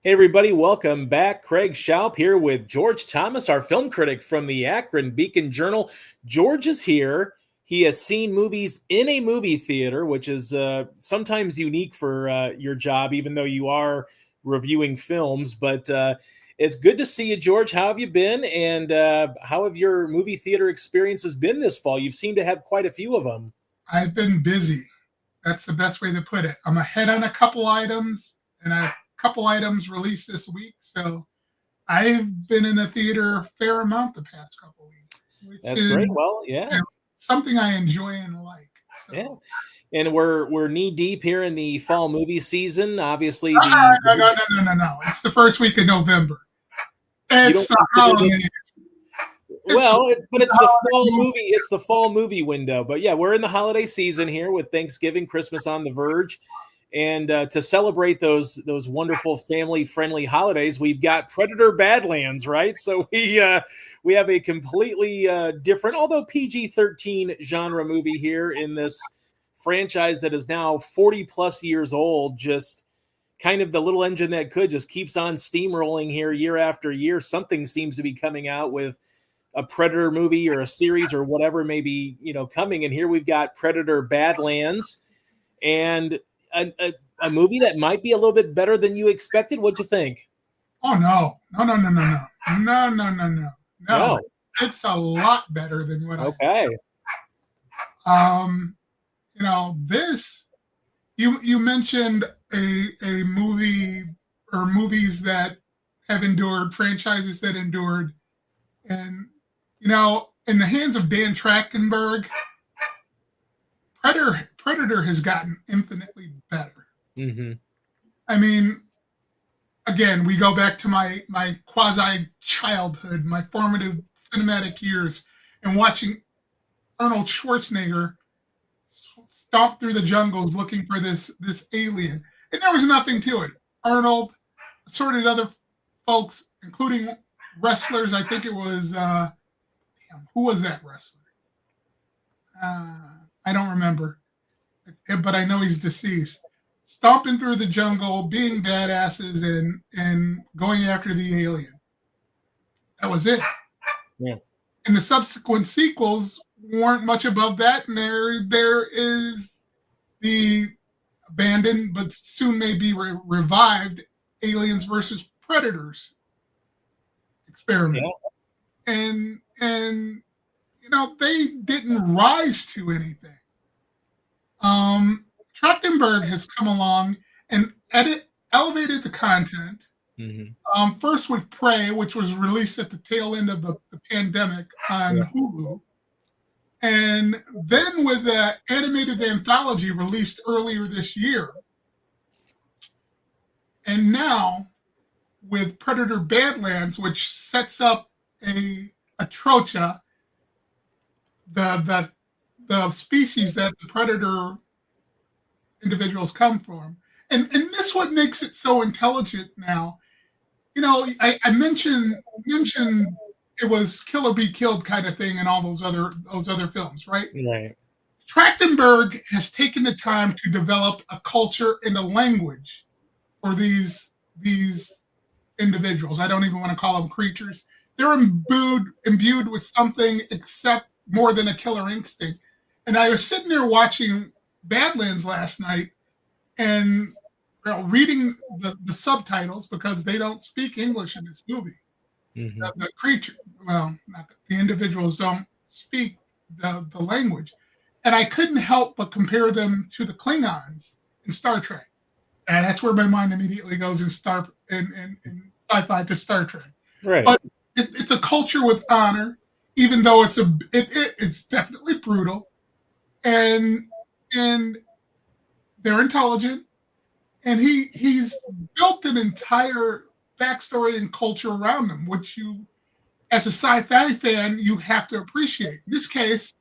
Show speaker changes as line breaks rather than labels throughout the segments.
Hey, everybody, welcome back. Craig Schaup here with George Thomas, our film critic from the Akron Beacon Journal. George is here. He has seen movies in a movie theater, which is sometimes unique for your job, even though you are reviewing films. But it's good to see you, George. How have you been? And how have your movie theater experiences been this fall? You seem to have quite a few of them.
I've been busy. That's the best way to put it. I'm ahead on a couple items, and a couple items released this week. So I've been in the theater a fair amount the past couple weeks, which
That's
is
great. Well, yeah.
something I enjoy and like.
Yeah.
So
And we're knee deep here in the fall movie season. Obviously,
no. It's the first week of November.
you
It's
don't
the
consider
holiday.
this well, but it's the fall
Holiday.
movie. It's the fall movie window. But yeah, we're in the holiday season here with Thanksgiving, Christmas on the verge, and to celebrate those wonderful family friendly holidays, we've got Predator Badlands, right? So we have a completely different, although PG-13 genre movie here in this franchise that is now 40 plus years old. Just kind of the little engine that could just keeps on steamrolling here year after year. Something seems to be coming out with a Predator movie or a series or whatever may be, coming. And here we've got Predator Badlands and a movie that might be a little bit better than you expected. What'd you think?
Oh no.
No.
It's a lot better than what I.
Okay.
Um, this you mentioned a movie or movies that have endured, franchises that endured, and in the hands of Dan Trachtenberg, Predator has gotten infinitely better.
Mm-hmm.
I mean, again, we go back to my quasi childhood, my formative cinematic years, and watching Arnold Schwarzenegger stomp through the jungles looking for this alien, and there was nothing to it. Arnold, assorted other folks, including wrestlers. I think it was who was that wrestler? I don't remember, but I know he's deceased. Stomping through the jungle, being badasses, and going after the alien. That was it.
Yeah.
And the subsequent sequels weren't much above that. And there is the abandoned but soon may be revived Aliens versus Predators experiment.
Yeah.
And they didn't rise to anything. Trachtenberg has come along and elevated the content.
Mm-hmm.
First with Prey, which was released at the tail end of the pandemic on Hulu. And then with the animated anthology released earlier this year. And now with Predator Badlands, which sets up a trocha, the species that the predator individuals come from. And this what makes it so intelligent now. I mentioned it was kill or be killed kind of thing in all those other films, right?
Right.
Trachtenberg has taken the time to develop a culture and a language for these individuals. I don't even want to call them creatures. They're imbued with something except more than a killer instinct. And I was sitting there watching Badlands last night and reading the subtitles because they don't speak English in this movie.
Mm-hmm.
The creature, well, not the individuals don't speak the language. And I couldn't help but compare them to the Klingons in Star Trek. And that's where my mind immediately goes in sci-fi to Star Trek.
Right.
But it's a culture with honor, even though it's definitely brutal, and they're intelligent, and he's built an entire backstory and culture around them, which you, as a sci-fi fan, you have to appreciate. In this case,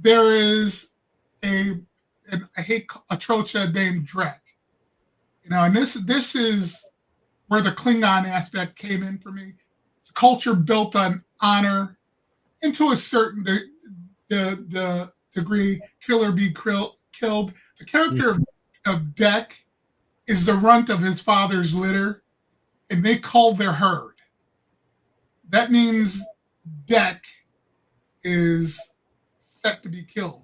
there is a trocha named Drek, and this is where the Klingon aspect came in for me. It's a culture built on honor, and to a certain the degree, kill or be killed. The character of Deck is the runt of his father's litter. and they cull their herd. That means Deck is set to be killed.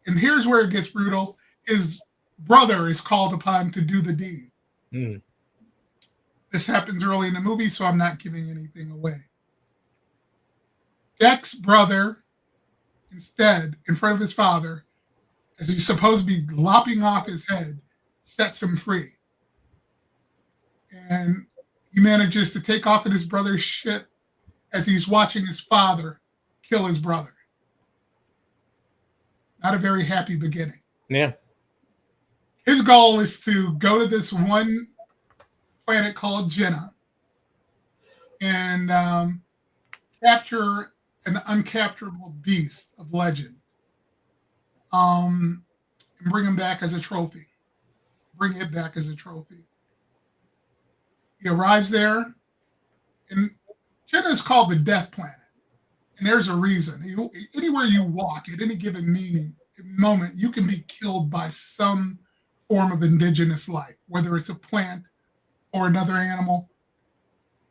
And here's where it gets brutal. His brother is called upon to do the deed.
Mm.
This happens early in the movie, so I'm not giving anything away. Deck's brother, instead, in front of his father, as he's supposed to be lopping off his head, sets him free. And he manages to take off in his brother's shit as he's watching his father kill his brother. Not a very happy beginning.
Yeah.
His goal is to go to this one planet called Jenna and capture an uncapturable beast of legend, and bring him back as a trophy. Bring it back as a trophy. He arrives there, and Jenna is called the Death Planet, and there's a reason. Anywhere you walk at any given moment, you can be killed by some form of indigenous life, whether it's a plant or another animal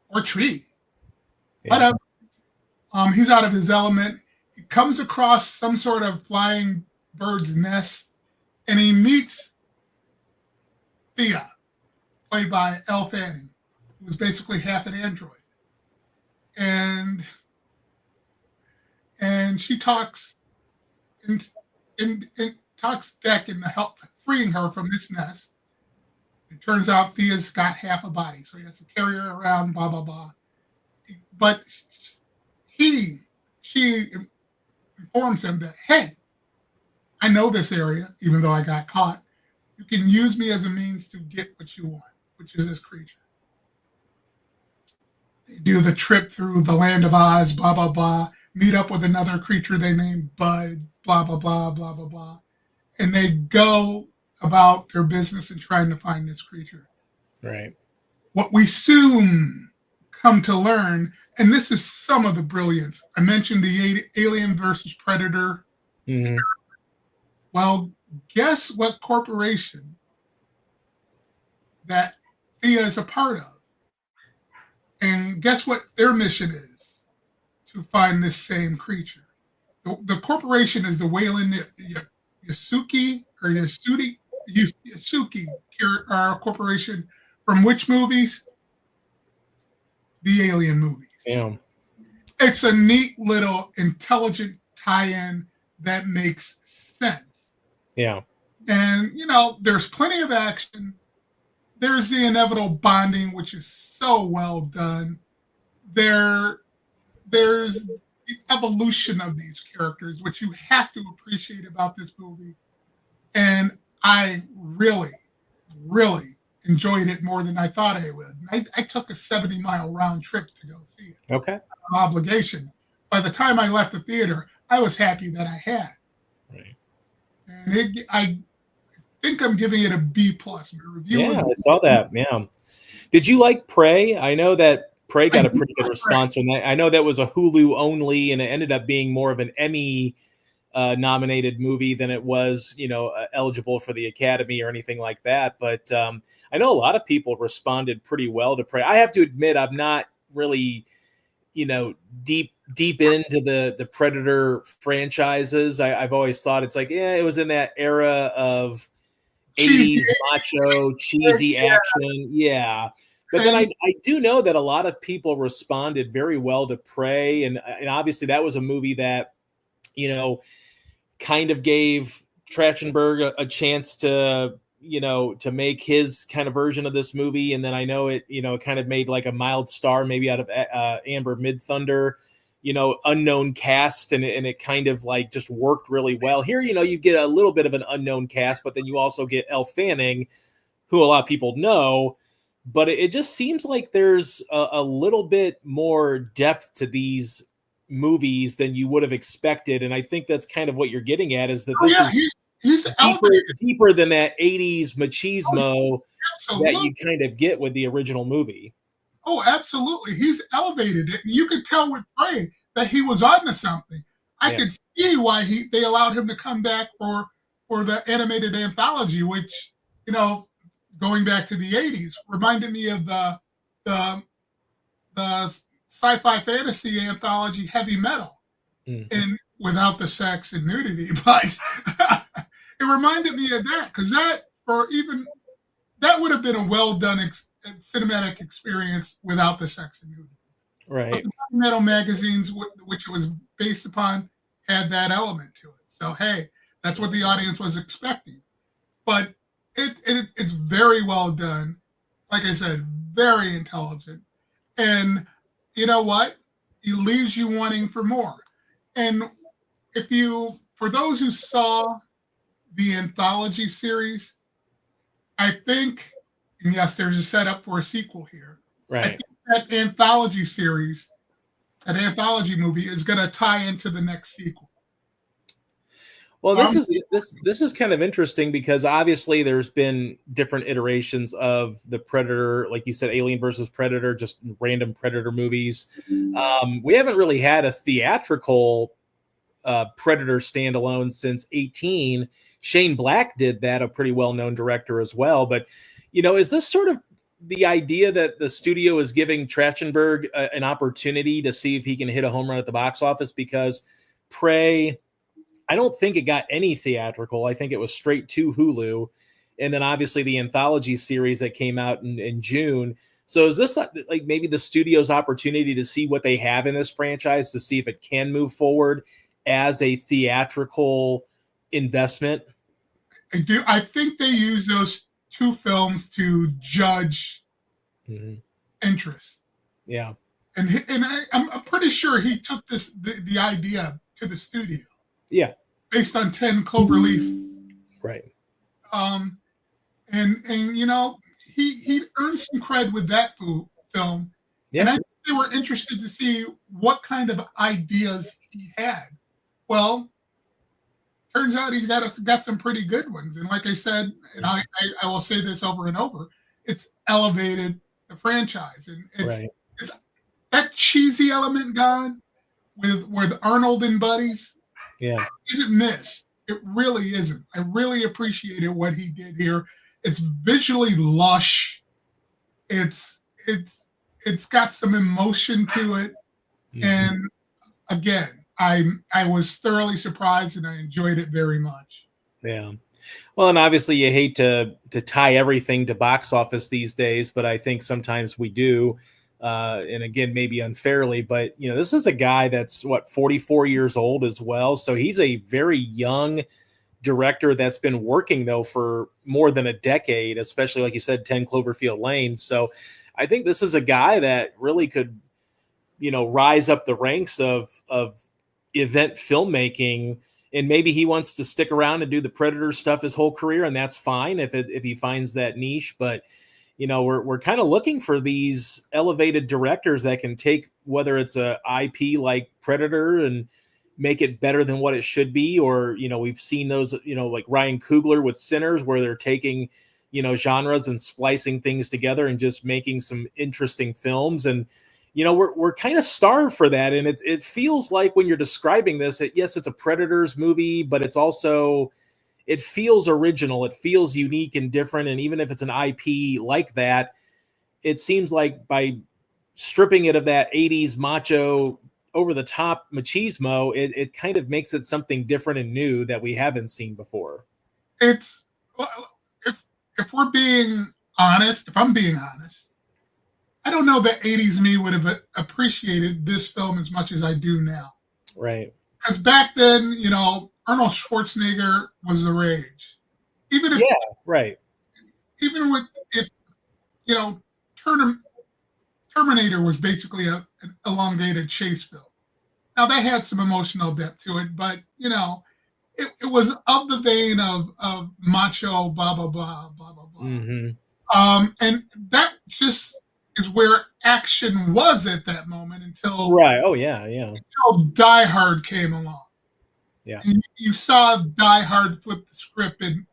or tree.
Yeah.
But he's out of his element. He comes across some sort of flying bird's nest, and he meets Thea, played by Elle Fanning, who was basically half an android. And she talks and talks Deck into help freeing her from this nest. It turns out Thea's got half a body, so he has to carry her around, blah, blah, blah. But she informs him that, hey, I know this area, even though I got caught. You can use me as a means to get what you want, which is this creature. They do the trip through the land of Oz, blah, blah, blah, meet up with another creature they named Bud, blah, blah, blah, blah, blah, blah. And they go about their business in trying to find this creature.
Right.
What we soon come to learn, and this is some of the brilliance. I mentioned the Alien versus Predator.
Mm-hmm.
Well, guess what corporation that Thea is a part of? And guess what their mission is? To find this same creature. The corporation is the Wayland Yasuki or Yasuki corporation from which movies? The Alien movies.
Yeah.
It's a neat little intelligent tie-in that makes sense.
Yeah.
And, there's plenty of action. There's the inevitable bonding, which is so well done. There's the evolution of these characters, which you have to appreciate about this movie. And I really, really enjoyed it more than I thought I would. I took a 70-mile round trip to go see it.
Okay.
Obligation. By the time I left the theater, I was happy that I had.
Right.
And I think I'm giving it a B plus.
Yeah, I saw that. Yeah. Did you like Prey? I know that Prey got a pretty good response from that. I know that was a Hulu only, and it ended up being more of an Emmy nominated movie than it was, eligible for the Academy or anything like that. But I know a lot of people responded pretty well to Prey. I have to admit, I'm not really, deep into the Predator franchises. I've always thought it's like, it was in that era of 80s macho, cheesy action. Yeah. But then I do know that a lot of people responded very well to Prey. And obviously that was a movie that, kind of gave Trachtenberg a chance to, to make his kind of version of this movie. And then I know it, kind of made like a mild star, maybe out of Amber Mid-Thunder, unknown cast. And it kind of like just worked really well. Here, you get a little bit of an unknown cast, but then you also get Elle Fanning, who a lot of people know. But it just seems like there's a little bit more depth to these movies than you would have expected. And I think that's kind of what you're getting at, is that this is deeper than that 80s machismo that you kind of get with the original movie.
Oh, absolutely. He's elevated it. And you could tell with Prey that he was onto something. I could see why they allowed him to come back for the animated anthology, which, going back to the 80s, reminded me of the the sci-fi fantasy anthology Heavy Metal, and without the sex and nudity, but it reminded me of that because that would have been a well done cinematic experience without the sex and nudity.
Right.
But the metal magazines, which it was based upon, had that element to it. So hey, that's what the audience was expecting. But it's very well done. Like I said, very intelligent, and you know what? It leaves you wanting for more. And for those who saw the anthology series, I think, and yes, there's a setup for a sequel here.
Right.
I think that anthology series, that anthology movie, is going to tie into the next sequel.
Well, this is kind of interesting because obviously there's been different iterations of the Predator, like you said, Alien versus Predator, just random Predator movies. We haven't really had a theatrical Predator standalone since 18. Shane Black did that, a pretty well-known director as well. But, is this sort of the idea that the studio is giving Trachtenberg an opportunity to see if he can hit a home run at the box office? Because Prey, I don't think it got any theatrical. I think it was straight to Hulu. And then obviously the anthology series that came out in June. So is this like maybe the studio's opportunity to see what they have in this franchise to see if it can move forward as a theatrical investment?
I think they use those two films to judge interest.
Yeah.
And I'm pretty sure he took the idea to the studio.
Yeah.
Based on 10 Cloverleaf.
Right.
And he earned some cred with that film. Yeah. And I think they were interested to see what kind of ideas he had. Well, turns out he's got some pretty good ones. And like I said, and I will say this over and over, it's elevated the franchise. And it's that cheesy element gone with Arnold and buddies.
Yeah.
Isn't missed. It really isn't. I really appreciated what he did here. It's visually lush. It's got some emotion to it. And again, I was thoroughly surprised and I enjoyed it very much.
Yeah. Well, and obviously you hate to tie everything to box office these days, but I think sometimes we do. And again, maybe unfairly, but this is a guy that's 44 years old as well. So he's a very young director that's been working though for more than a decade, especially like you said, 10 Cloverfield Lane. So I think this is a guy that really could, rise up the ranks of event filmmaking. And maybe he wants to stick around and do the Predator stuff his whole career. And that's fine if he finds that niche, but we're kind of looking for these elevated directors that can take whether it's a IP like Predator and make it better than what it should be, or we've seen those like Ryan Coogler with Sinners, where they're taking genres and splicing things together and just making some interesting films. And we're kind of starved for that. And it feels like when you're describing this, yes, it's a Predators movie, but it's also, it feels original. It feels unique and different. And even if it's an IP like that, it seems like by stripping it of that 80s macho over the top machismo, it kind of makes it something different and new that we haven't seen before.
It's, if we're being honest, if I'm being honest, I don't know that 80s me would have appreciated this film as much as I do now.
Right.
Because back then, Arnold Schwarzenegger was the rage. Even if,
right.
Even if Terminator was basically an elongated chase film. Now that had some emotional depth to it, but it was of the vein of macho, blah blah blah blah blah blah. And that just is where action was at that moment until until Die Hard came along.
Yeah,
and you saw Die Hard flip the script in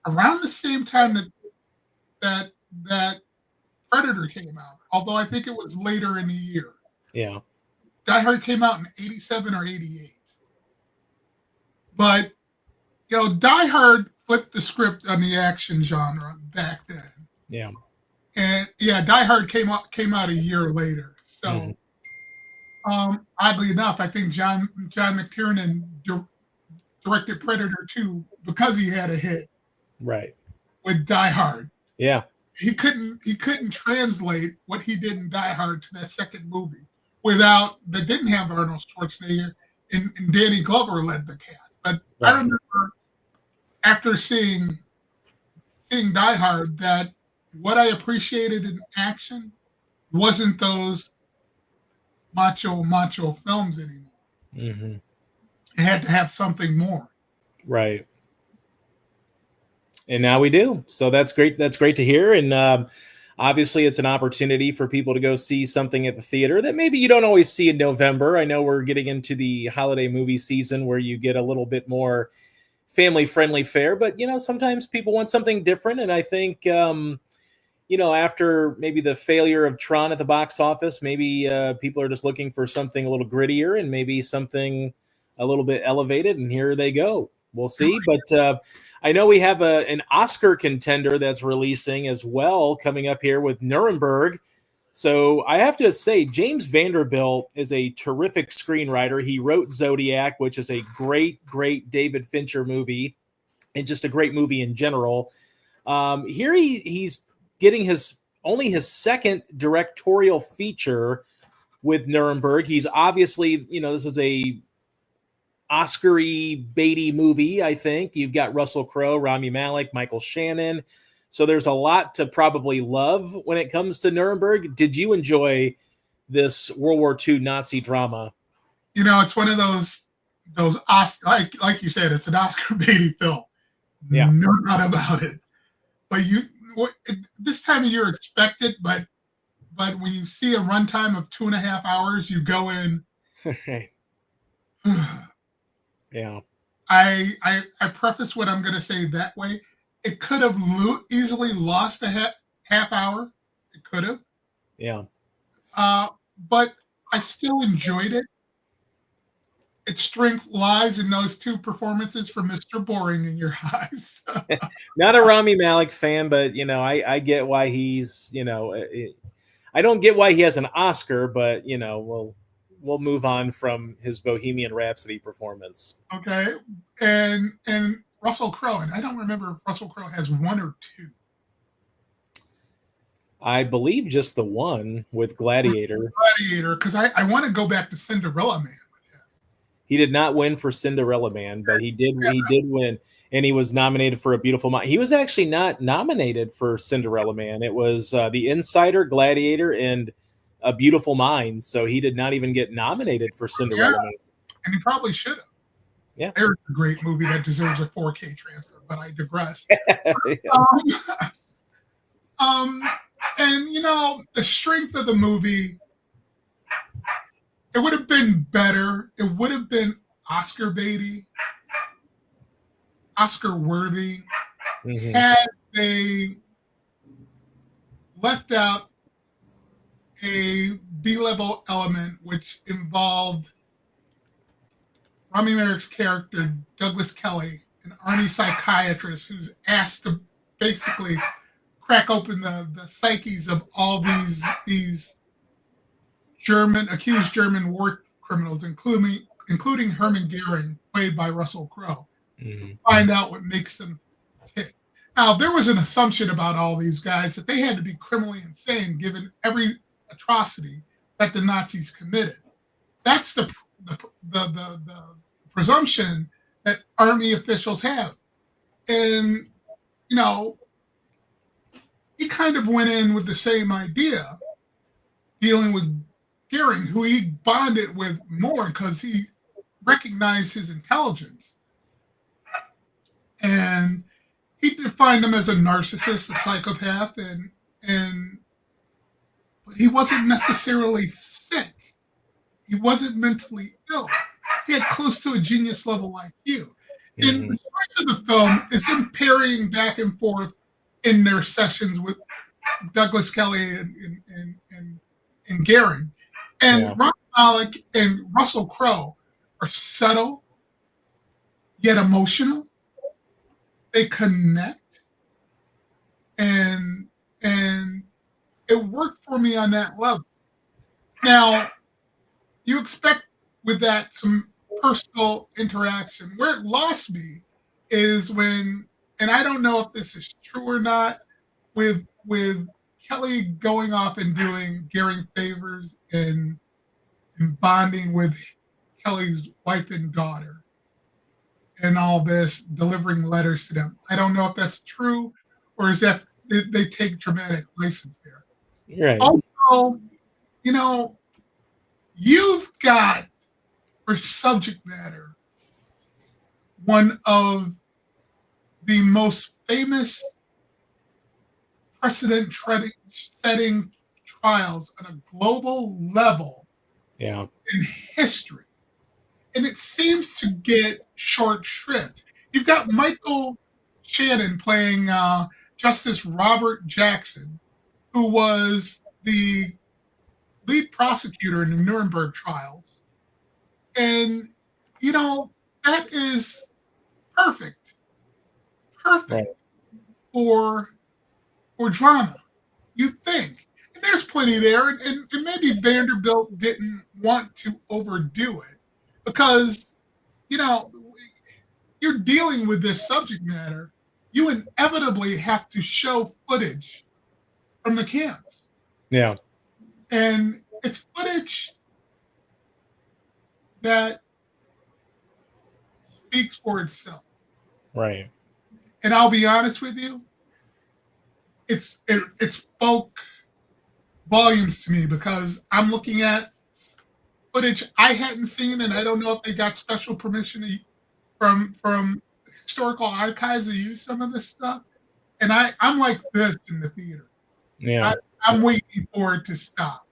around the same time that Predator came out. Although I think it was later in the year.
Yeah,
Die Hard came out in 87 or 88. But Die Hard flipped the script on the action genre back then.
Yeah.
And Yeah, Die Hard came out a year later. So, oddly enough, I think John McTiernan directed Predator 2 because he had a hit
Right.
with Die Hard.
Yeah.
He couldn't translate what he did in Die Hard to that second movie that didn't have Arnold Schwarzenegger and Danny Glover led the cast. But I
Right.
remember after seeing Die Hard that what I appreciated in action wasn't those macho films anymore.
Mm-hmm.
It had to have something more.
Right. And now we do. So that's great. That's great to hear. And obviously, it's an opportunity for people to go see something at the theater that maybe you don't always see in November. I know we're getting into the holiday movie season where you get a little bit more family-friendly fare, but sometimes people want something different. And I think after maybe the failure of Tron at the box office, maybe people are just looking for something a little grittier and maybe something a little bit elevated. And here they go. We'll see. But I know we have an Oscar contender that's releasing as well coming up here with Nuremberg. So I have to say, James Vanderbilt is a terrific screenwriter. He wrote Zodiac, which is a great, great David Fincher movie and just a great movie in general. Here he's getting his second directorial feature with Nuremberg. He's obviously, this is a Oscar-y, baity movie, I think. You've got Russell Crowe, Rami Malek, Michael Shannon. So there's a lot to probably love when it comes to Nuremberg. Did you enjoy this World War II Nazi drama?
It's one of those like you said, it's an Oscar baity film.
Yeah.
No doubt about it. But this time of year expect it, but when you see a runtime of 2.5 hours, you go in.
Yeah.
I preface what I'm going to say that way. It could have easily lost a half hour. It could have.
Yeah.
But I still enjoyed it. Its strength lies in those two performances from Mr. Boring in your eyes.
Not a Rami Malek fan, but I get why he's I don't get why he has an Oscar, but we'll move on from his Bohemian Rhapsody performance.
Okay, and Russell Crowe, and I don't remember if Russell Crowe has one or two.
I believe just the one with Gladiator.
Because I want to go back to Cinderella Man with him.
He did not win for Cinderella Man, but he did win, and he was nominated for A Beautiful Mind. He was actually not nominated for Cinderella Man. It was The Insider, Gladiator, and A Beautiful Mind. So he did not even get nominated for Cinderella Man.
And he probably should have.
Yeah.
There's a great movie that deserves a 4K transfer, but I digress. And the strength of the movie, it would have been better. It would have been Oscar baity, Oscar worthy, had they left out a B-level element which involved Rami Malek's character, Douglas Kelly, an army psychiatrist who's asked to basically crack open the psyches of all these accused German war criminals, including Hermann Goering, played by Russell Crowe. Find out what makes them tick. Now, there was an assumption about all these guys that they had to be criminally insane given every atrocity that the Nazis committed. That's the presumption that army officials have. And, he kind of went in with the same idea, dealing with Goering, who he bonded with more because he recognized his intelligence. And he defined him as a narcissist, a psychopath, but he wasn't necessarily sick. He wasn't mentally ill. He had close to a genius level IQ. And the rest of the film is him parrying back and forth in their sessions with Douglas Kelly and Goering. And Rami Malek and Russell Crowe are subtle, yet emotional. They connect. And it it worked for me on that level. Now, you expect with that some personal interaction. Where it lost me is when, and I don't know if this is true or not, with Kelly going off and doing Gary favors and bonding with Kelly's wife and daughter and all this, delivering letters to them. I don't know if that's true or is that they take dramatic license there.
Right.
Also, you know, you've got for subject matter one of the most famous precedent-setting trials on a global level
Yeah.
in history. And it seems to get short shrift. You've got Michael Shannon playing Justice Robert Jackson, who was the lead prosecutor in the Nuremberg trials. And, you know, that is perfect
Right.
for drama, you think. And there's plenty there. And maybe Vanderbilt didn't want to overdo it because, you know, you're dealing with this subject matter. You inevitably have to show footage from the camps.
Yeah.
And it's footage that speaks for itself.
Right.
And I'll be honest with you, it spoke volumes to me because I'm looking at footage I hadn't seen, and I don't know if they got special permission from historical archives to use some of this stuff. And I'm like this in the theater.
Yeah.
I'm waiting for it to stop.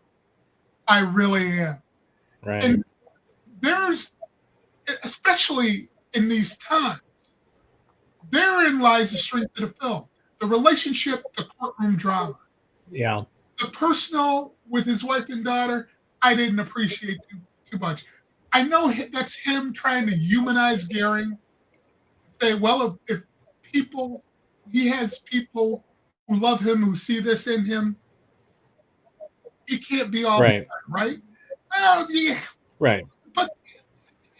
I really am.
Right.
And there's, especially in these times, therein lies the strength of the film. The relationship, the courtroom drama.
Yeah.
The personal with his wife and daughter, I didn't appreciate too much. I know that's him trying to humanize Goering. Say, well, if people, he has people who love him, who see this in him, he can't be all
right.
Right? Well, yeah.
Right.
But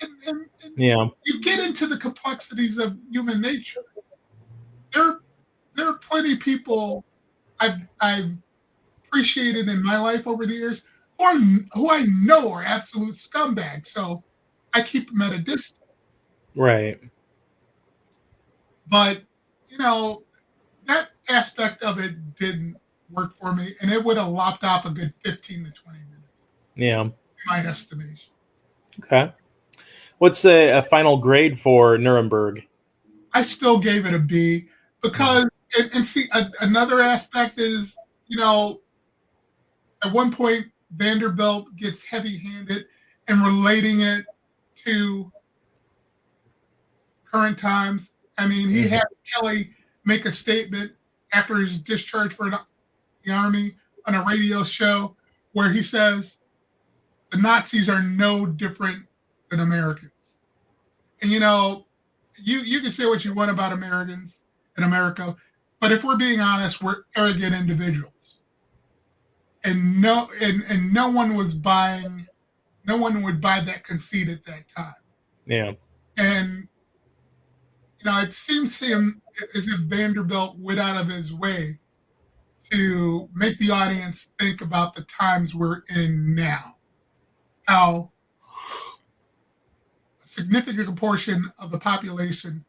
and
Yeah.
you get into the complexities of human nature. There are plenty of people I've appreciated in my life over the years who I know are absolute scumbags. So I keep them at a distance.
Right.
But, you know, that aspect of it didn't work for me, and it would have lopped off a good 15 to 20 minutes.
Yeah.
In my estimation.
Okay. What's a final grade for Nuremberg?
I still gave it a B because, and see, another aspect is, you know, at one point, Vanderbilt gets heavy-handed and relating it to current times. I mean, he had Kelly make a statement after his discharge from the Army on a radio show where he says, the Nazis are no different than Americans. And, you know, you can say what you want about Americans in America, but if we're being honest, we're arrogant individuals. And no one would buy that conceit at that time.
Yeah.
And you know, it seems to him as if Vanderbilt went out of his way to make the audience think about the times we're in now. How a significant portion of the population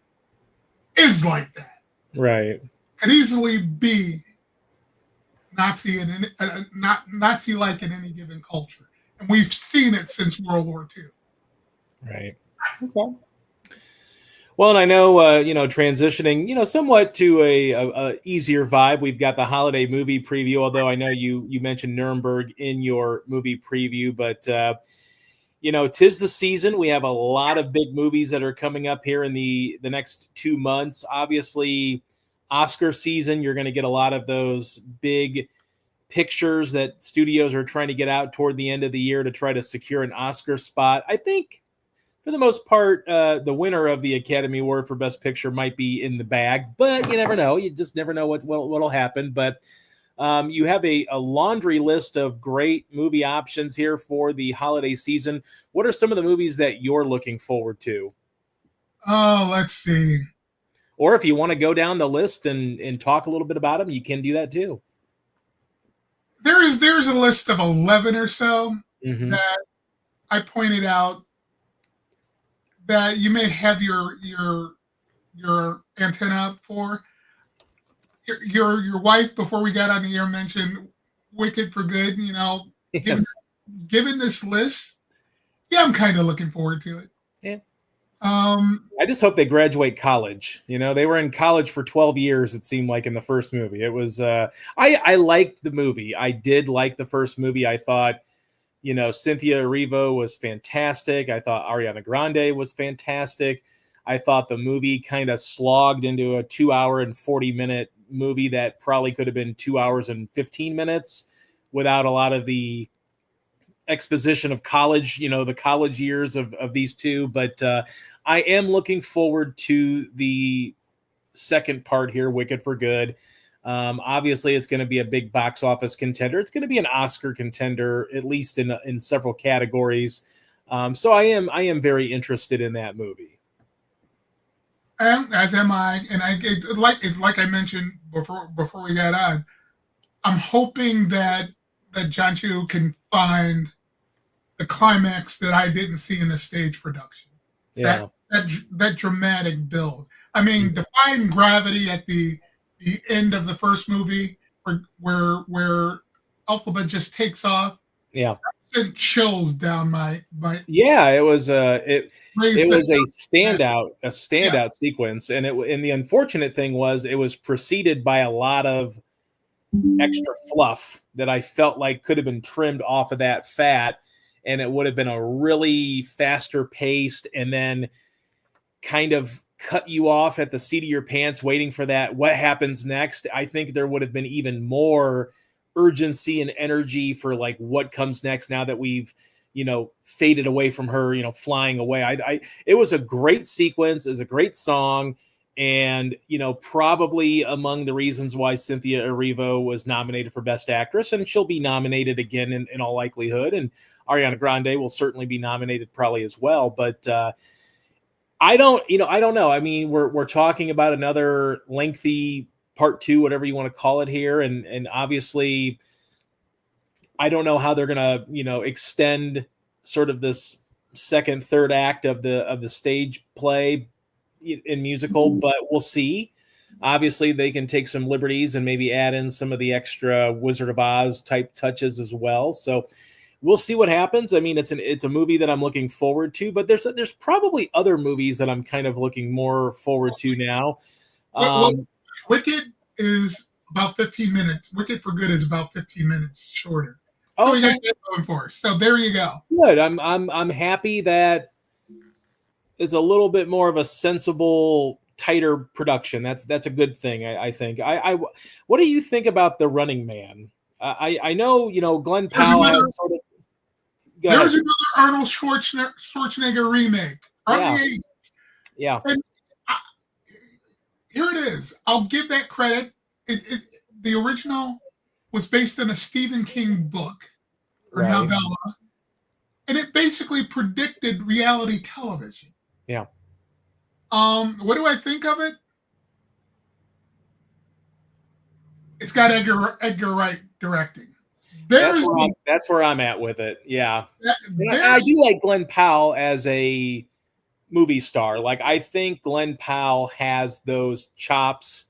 is like that.
Right.
Could easily be Nazi not Nazi-like in any given culture, and we've seen it since World War II.
Right. Okay. Well, and I know, transitioning, somewhat to a easier vibe. We've got the holiday movie preview. Although I know you mentioned Nuremberg in your movie preview, but 'tis the season. We have a lot of big movies that are coming up here in the next 2 months. Obviously, Oscar season. You're going to get a lot of those big pictures that studios are trying to get out toward the end of the year to try to secure an Oscar spot. I think, for the most part, the winner of the Academy Award for Best Picture might be in the bag, but you never know. You just never know what'll happen. But You have a laundry list of great movie options here for the holiday season. What are some of the movies that you're looking forward to?
Oh, let's see.
Or if you want to go down the list and talk a little bit about them, you can do that too.
There's a list of 11 or so
Mm-hmm.
that I pointed out that you may have your antenna up for. Your wife before we got on the air mentioned Wicked for Good. You know, given
Yes.
given this list, yeah, I'm kind of looking forward to it.
Yeah.
Um,
I just hope they graduate college. You know, they were in college for 12 years, it seemed like, in the first movie. It was, I liked the movie. I did like the first movie. I thought, you know, Cynthia Erivo was fantastic. I thought Ariana Grande was fantastic. I thought the movie kind of slogged into a 2 hour and 40-minute movie that probably could have been 2 hours and 15 minutes without a lot of the exposition of college, you know, the college years of these two. But I am looking forward to the second part here, Wicked for Good. Obviously, it's going to be a big box office contender. It's going to be an Oscar contender, at least in several categories. So I am very interested in that movie.
and as am I, and like I mentioned before we got on, I'm hoping that John Chu can find the climax that I didn't see in the stage production.
Yeah.
That dramatic build. I mean, defying gravity at the end of the first movie, where Alphabet just takes off,
Yeah.
sent chills down my
Yeah, it was it was a standout
yeah.
sequence, and the unfortunate thing was it was preceded by a lot of extra fluff that I felt like could have been trimmed off of that fat, and it would have been a really faster paced, and then kind of cut you off at the seat of your pants waiting for that what happens next. I think there would have been even more urgency and energy for like what comes next now that we've, you know, faded away from her, you know, flying away. It was a great sequence, it was a great song, and you know, probably among the reasons why Cynthia Erivo was nominated for Best Actress, and she'll be nominated again in all likelihood, and Ariana Grande will certainly be nominated probably as well. But I don't know. I mean, we're talking about another lengthy part two, whatever you want to call it here, and obviously, I don't know how they're gonna, you know, extend sort of this second, third act of the stage play in musical, but we'll see. Obviously, they can take some liberties and maybe add in some of the extra Wizard of Oz type touches as well. So we'll see what happens. I mean, it's a movie that I'm looking forward to, but there's probably other movies that I'm kind of looking more forward to now.
Well, Wicked is about 15 minutes. Wicked for Good is about 15 minutes shorter. So we got that going for us. So there you go.
Good. I'm happy that it's a little bit more of a sensible, tighter production. That's a good thing. I think. What do you think about The Running Man? I know, you know, Glenn Powell has sort of.
There's another Arnold Schwarzenegger remake from the 80s.
Yeah.
And here it is. I'll give that credit. The original was based on a Stephen King book or novella, and it basically predicted reality television.
Yeah.
What do I think of it? It's got Edgar Wright directing.
That's where I'm at with it. Yeah. I do like Glenn Powell as a movie star. Like, I think Glenn Powell has those chops,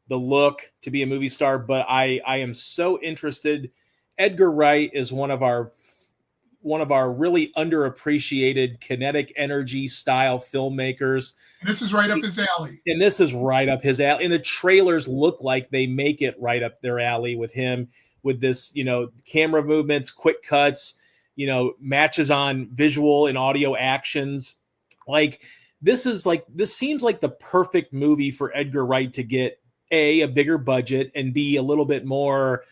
the look to be a movie star, but I am so interested. Edgar Wright is one of our really underappreciated kinetic energy style filmmakers.
And this is right up his alley.
And this is right up his alley. And the trailers look like they make it right up their alley with him, with this, you know, camera movements, quick cuts, you know, matches on visual and audio actions. Like, this seems like the perfect movie for Edgar Wright to get a bigger budget and B, a little bit more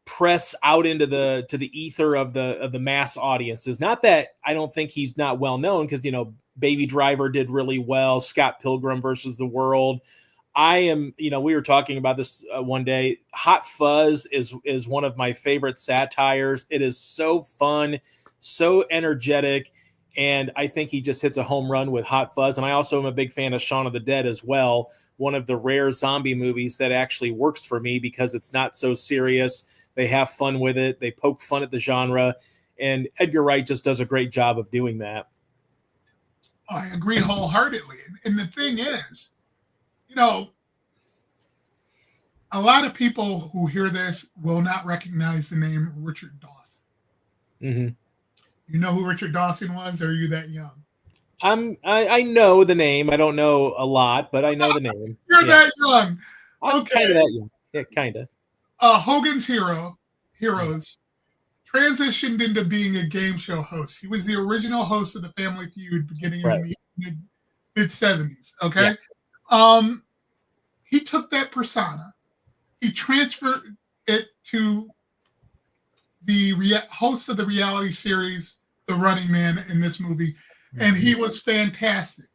press out into the ether of the mass audiences. Not that I don't think he's not well known, because, you know, Baby Driver did really well, Scott Pilgrim versus the World. I am, we were talking about this one day. Hot Fuzz is one of my favorite satires. It is so fun, so energetic, and I think he just hits a home run with Hot Fuzz. And I also am a big fan of Shaun of the Dead as well, one of the rare zombie movies that actually works for me because it's not so serious. They have fun with it. They poke fun at the genre, and Edgar Wright just does a great job of doing that.
I agree wholeheartedly. And the thing is, you know, a lot of people who hear this will not recognize the name Richard Dawson.
Mm-hmm.
You know who Richard Dawson was, or are you that young?
I know the name. I don't know a lot, but I know the name.
You're that young.
I'm kind of that young. Yeah, kind of.
Hogan's Heroes transitioned into being a game show host. He was the original host of the Family Feud beginning in the mid 70s. Okay. Yeah. He took that persona, he transferred it to the host of the reality series, The Running Man, in this movie, and he was fantastic.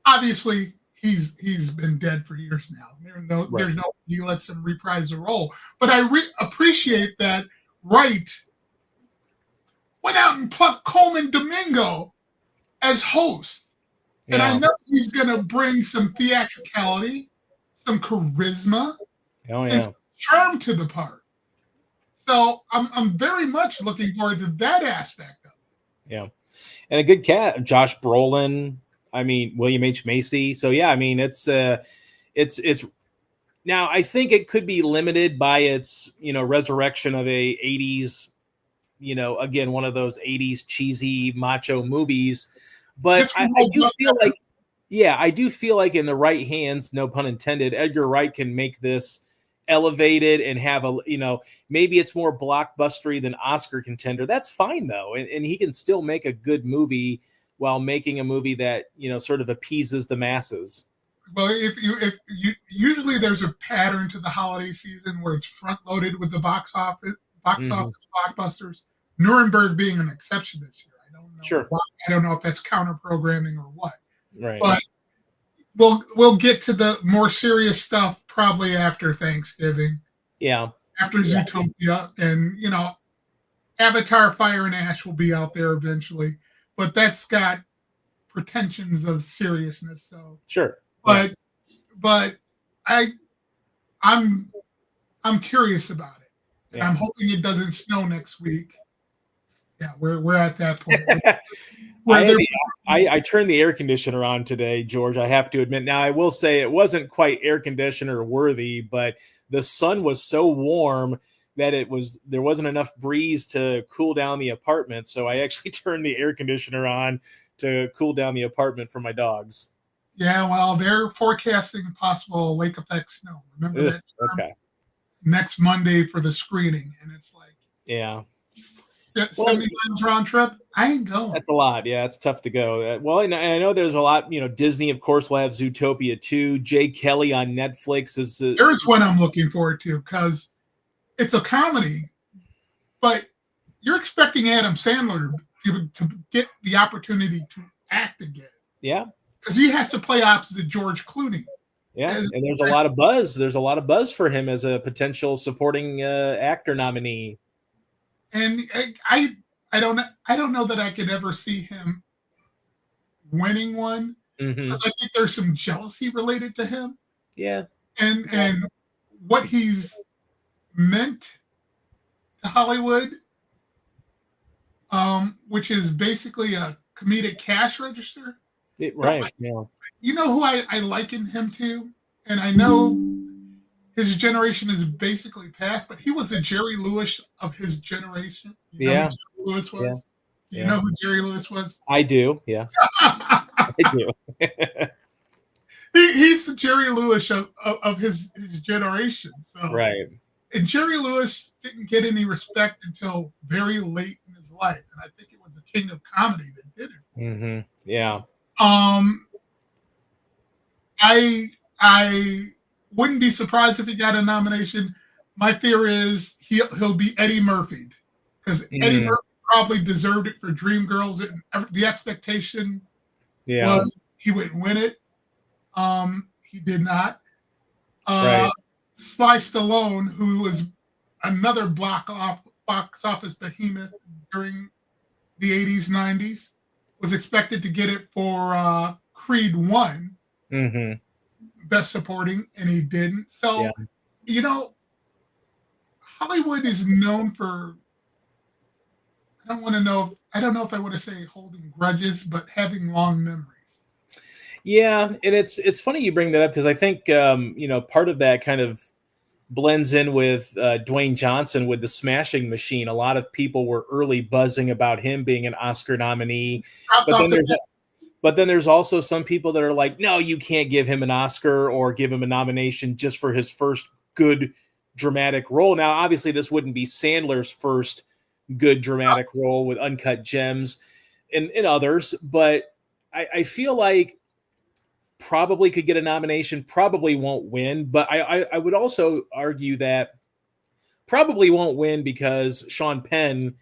Obviously, he's been dead for years now. There's no he lets him reprise the role. But I appreciate that Wright went out and plucked Coleman Domingo as host. Yeah. And I know he's going to bring some theatricality, some charisma, and some charm to the part. So I'm very much looking forward to that aspect of it.
Yeah. And a good cat, Josh Brolin. I mean, William H. Macy. So yeah, I mean, it's now I think it could be limited by its, resurrection of a 80s, again, one of those 80s cheesy macho movies. But I do feel like, I do feel like in the right hands, no pun intended, Edgar Wright can make this elevated and have maybe it's more blockbustery than Oscar contender. That's fine though. And he can still make a good movie while making a movie that, sort of appeases the masses.
Well, if you usually there's a pattern to the holiday season where it's front loaded with the box office blockbusters. Nuremberg being an exception this year. I don't know.
Sure.
Why. I don't know if that's counter programming or what.
Right.
But we'll get to the more serious stuff probably after Thanksgiving.
Yeah.
After Zootopia, and Avatar: Fire and Ash will be out there eventually, but that's got pretensions of seriousness. So
sure.
But I'm curious about it. And I'm hoping it doesn't snow next week. Yeah, we're at that point.
I turned the air conditioner on today, George. I have to admit. Now, I will say it wasn't quite air conditioner worthy, but the sun was so warm that there wasn't enough breeze to cool down the apartment. So I actually turned the air conditioner on to cool down the apartment for my dogs.
Yeah, well, they're forecasting possible lake effect snow. Remember that term?
Okay.
Next Monday for the screening, and it's like 70 miles round trip. I ain't going.
That's a lot. Yeah, it's tough to go. Well, and I know there's a lot. Disney, of course, will have Zootopia 2. Jay Kelly on Netflix is.
There's one I'm looking forward to because it's a comedy, but you're expecting Adam Sandler to get the opportunity to act again.
Yeah.
Because he has to play opposite George Clooney.
Yeah, and there's a lot of buzz. There's a lot of buzz for him as a potential supporting actor nominee.
And I don't know that I could ever see him winning one because I think there's some jealousy related to him.
Yeah,
and what he's meant to Hollywood, which is basically a comedic cash register.
Right. Yeah.
You know who I liken him to, and I know his generation is basically past, but he was the Jerry Lewis of his generation. You know who Jerry Lewis was? You know who Jerry Lewis was?
I do. Yes, I do.
He's the Jerry Lewis of his generation. So.
Right.
And Jerry Lewis didn't get any respect until very late in his life, and I think it was the King of Comedy that did it.
Mm-hmm. Yeah.
I wouldn't be surprised if he got a nomination. My fear is he'll be Eddie Murphy because Eddie Murphy probably deserved it for Dreamgirls. The expectation was he would win it. He did not. Uh,
Right.
Sly Stallone, who was another box office behemoth during the 80s, 90s, was expected to get it for Creed 1,
Mm-hmm.
Best Supporting, and he didn't.
Yeah.
So, you know, Hollywood is known for, I don't know if I want to say holding grudges, but having long memories.
Yeah, and it's funny you bring that up because I think part of that kind of blends in with Dwayne Johnson with the Smashing Machine. A lot of people were early buzzing about him being an Oscar nominee,
Dropped
but
off
then
the
there's also some people that are like, no, you can't give him an Oscar or give him a nomination just for his first good dramatic role. Now, obviously, this wouldn't be Sandler's first good dramatic role with Uncut Gems and others, but I feel like probably could get a nomination, probably won't win. But I would also argue that probably won't win because Sean Penn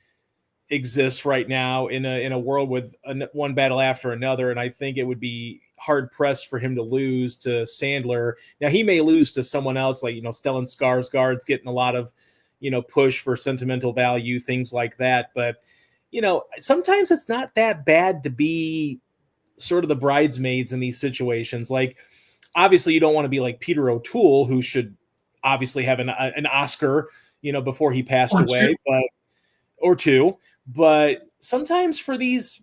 exists right now in a world with one battle after another, and I think it would be hard pressed for him to lose to Sandler. Now he may lose to someone else, like Stellan Skarsgård's getting a lot of push for sentimental value, things like that. But sometimes it's not that bad to be sort of the bridesmaids in these situations. Like, obviously, you don't want to be like Peter O'Toole, who should obviously have an Oscar, before he passed
or two.
away, but or two. But sometimes for these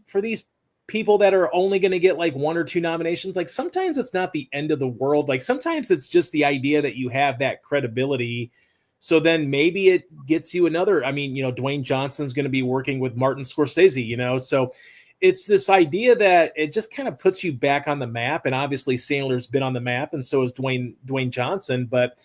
people that are only going to get like one or two nominations, like sometimes it's not the end of the world. Like sometimes it's just the idea that you have that credibility. So then maybe it gets you another. I mean, Dwayne Johnson's going to be working with Martin Scorsese, so it's this idea that it just kind of puts you back on the map. And obviously Sandler's been on the map, and so is Dwayne Johnson. But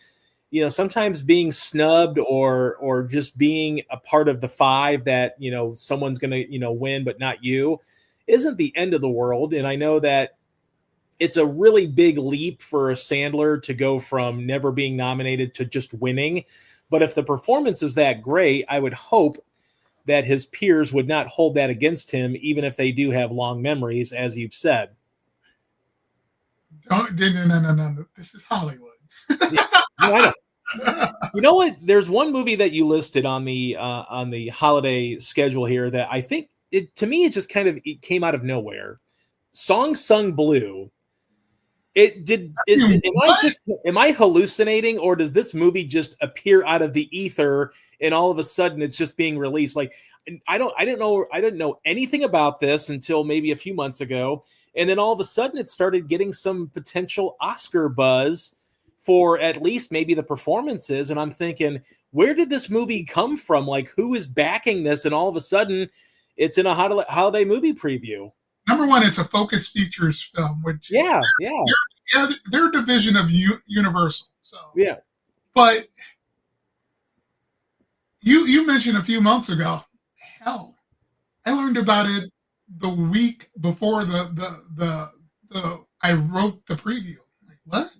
sometimes being snubbed or just being a part of the five that someone's gonna win but not you isn't the end of the world. And I know that it's a really big leap for a Sandler to go from never being nominated to just winning. But if the performance is that great, I would hope that his peers would not hold that against him, even if they do have long memories, as you've said.
No. This is Hollywood.
Yeah, no, I know. You know what? There's one movie that you listed on the holiday schedule here that I think to me it came out of nowhere. Song Sung Blue. Am I hallucinating, or does this movie just appear out of the ether and all of a sudden it's just being released? Like I didn't know anything about this until maybe a few months ago, and then all of a sudden it started getting some potential Oscar buzz for at least maybe the performances. And I'm thinking, where did this movie come from? Like, who is backing this? And all of a sudden it's in a holiday movie preview.
Number one, it's a Focus Features film, which
Yeah.
they're a division of Universal. So
Yeah.
But you mentioned a few months ago. Hell, I learned about it the week before the I wrote the preview. Like, what?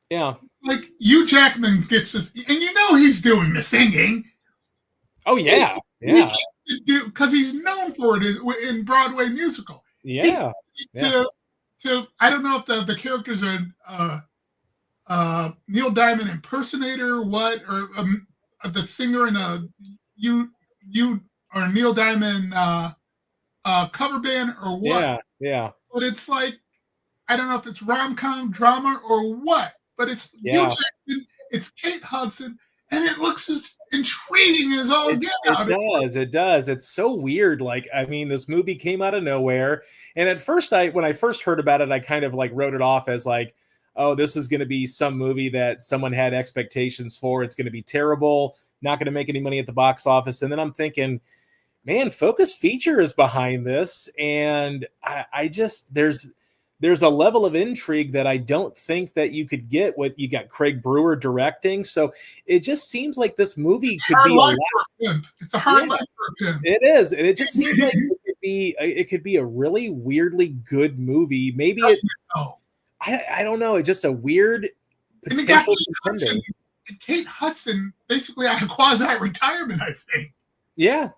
Yeah.
Like, Hugh Jackman gets this, and he's doing the singing.
Oh yeah. Yeah.
Because he's known for it in Broadway musical.
Yeah.
To I don't know if the characters are Neil Diamond impersonator or what, or the singer in a you or Neil Diamond cover band or what.
Yeah.
But it's like, I don't know if it's rom-com drama or what, but it's Hugh Jackman, it's Kate Hudson, and it looks as intriguing as all get out.
It does. It's so weird. Like, I mean, this movie came out of nowhere. And at first, when I first heard about it, I kind of like wrote it off as like, oh, this is going to be some movie that someone had expectations for. It's going to be terrible, not going to make any money at the box office. And then I'm thinking, man, Focus Feature is behind this. And I just, there's a level of intrigue that I don't think that you could get with, you got Craig Brewer directing. So it just seems like this movie could be a lot.
It's a hard life for a pimp.
It is. And it just seems like it could be a really weirdly good movie. Maybe I don't know. It's just a weird potential contender.
Kate Hudson basically out of quasi-retirement, I think.
Yeah.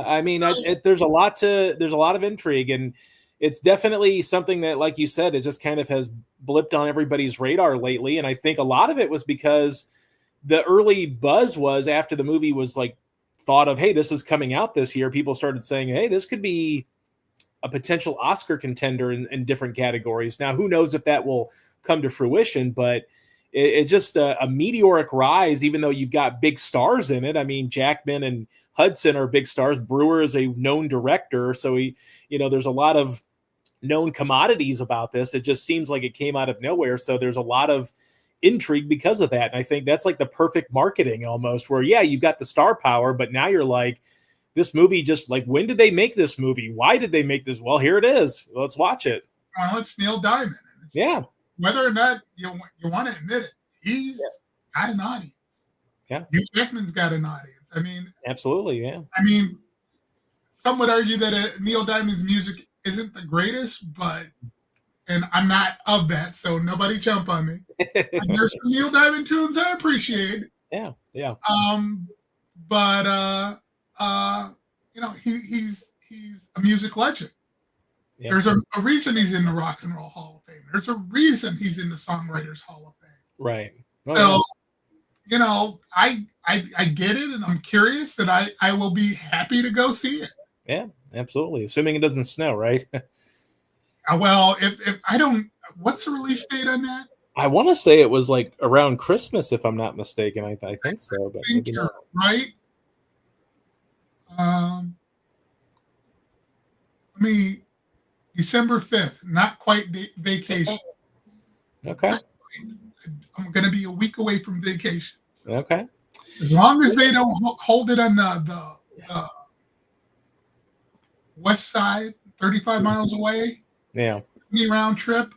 I mean, there's a lot of intrigue, and it's definitely something that, like you said, it just kind of has blipped on everybody's radar lately. And I think a lot of it was because the early buzz was after the movie was like thought of, hey, this is coming out this year. People started saying, hey, this could be a potential Oscar contender in different categories. Now, who knows if that will come to fruition, but it's just a meteoric rise, even though you've got big stars in it. I mean, Jackman and Hudson are big stars. Brewer is a known director. So there's a lot of known commodities about this. It just seems like it came out of nowhere. So there's a lot of intrigue because of that. And I think that's like the perfect marketing almost, where, yeah, you've got the star power, but now you're like, this movie just like, when did they make this movie? Why did they make this? Well, here it is. Let's watch it.
It's Neil Diamond.
Yeah.
Whether or not you want to admit it, he's got an audience.
Yeah.
Hugh Jackman's got an audience. I mean,
absolutely. Yeah.
I mean, some would argue that Neil Diamond's music isn't the greatest, and I'm not of that, so nobody jump on me. And there's some Neil Diamond tunes I appreciate.
Yeah. Yeah.
But he's a music legend. Yeah. There's a reason he's in the Rock and Roll Hall of Fame. There's a reason he's in the Songwriters Hall of Fame.
Right.
So, I get it, and I'm curious, and I will be happy to go see it.
Yeah, absolutely. Assuming it doesn't snow, right?
Well, if I don't, what's the release date on that?
I want to say it was like around Christmas, if I'm not mistaken. I think so, but maybe
you're
not.
Right. December 5th, not quite vacation.
Okay.
I'm going to be a week away from vacation.
Okay.
As long as they don't hold it on the west side, 35 miles away.
Yeah.
Round trip,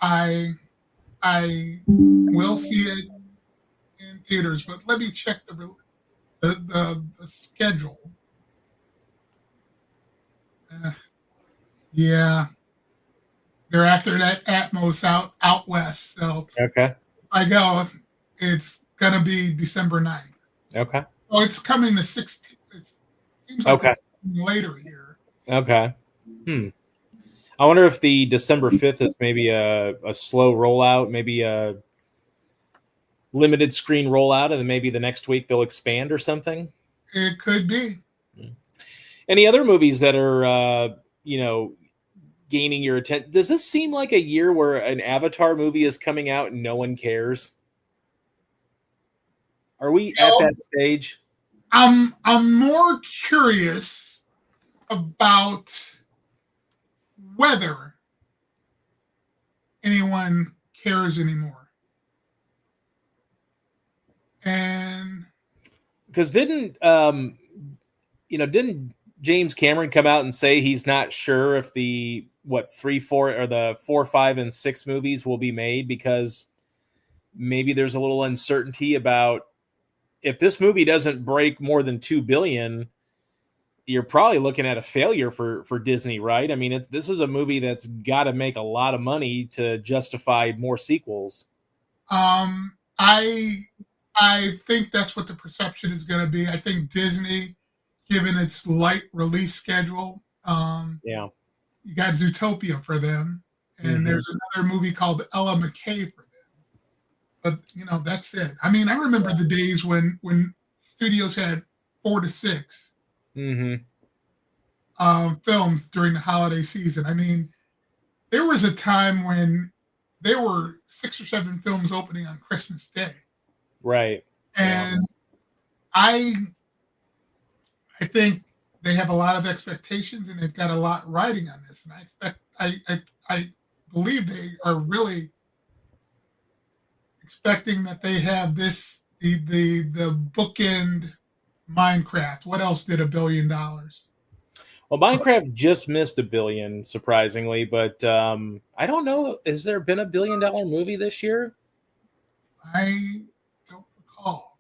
I will see it in theaters, but let me check the schedule. Yeah, they're after that Atmos out west. So
okay,
if I go, it's gonna be December 9th.
Okay.
Oh, it's coming the 16th. It seems like it's later here.
Okay. I wonder if the December 5th is maybe a slow rollout, maybe a limited screen rollout, and then maybe the next week they'll expand or something.
It could be.
Any other movies that are, gaining your attention? Does this seem like a year where an Avatar movie is coming out and no one cares? Are we at that stage?
I'm more curious about whether anyone cares anymore. And
because didn't James Cameron come out and say he's not sure if the 3, 4 or the 4, 5, and 6 movies will be made, because maybe there's a little uncertainty about if this movie doesn't break more than $2 billion, you're probably looking at a failure for Disney, right? I mean, this is a movie that's got to make a lot of money to justify more sequels.
I think that's what the perception is going to be. I think Disney, given its light release schedule, you got Zootopia for them, and there's another movie called Ella McKay for them. But that's it. I mean, I remember the days when studios had 4 to 6 films during the holiday season. I mean, there was a time when there were 6 or 7 films opening on Christmas Day.
Right.
And I think they have a lot of expectations, and they've got a lot riding on this. And I believe they are really expecting that they have the bookend Minecraft. What else did $1 billion?
Well, Minecraft just missed $1 billion, surprisingly, but I don't know. Has there been $1 billion movie this year?
I don't recall.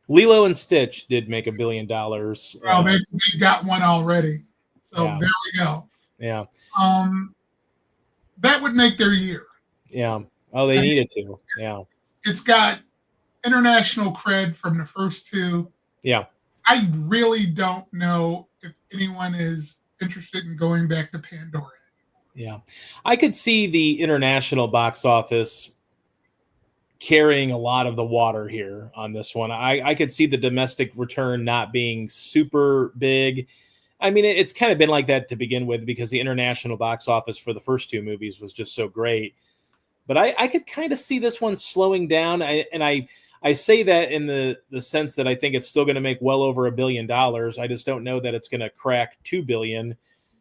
Lilo and Stitch did make $1 billion.
Well, they got one already, so there we go.
Yeah.
That would make their year.
Yeah. Oh, they needed to. Yeah.
It's got international cred from the first 2.
Yeah.
I really don't know if anyone is interested in going back to Pandora.
Yeah. I could see the international box office carrying a lot of the water here on this one. I could see the domestic return not being super big. I mean, it's kind of been like that to begin with because the international box office for the first two movies was just so great. But I could kind of see this one slowing down. I say that in the sense that I think it's still going to make well over $1 billion. I just don't know that it's going to crack 2 billion,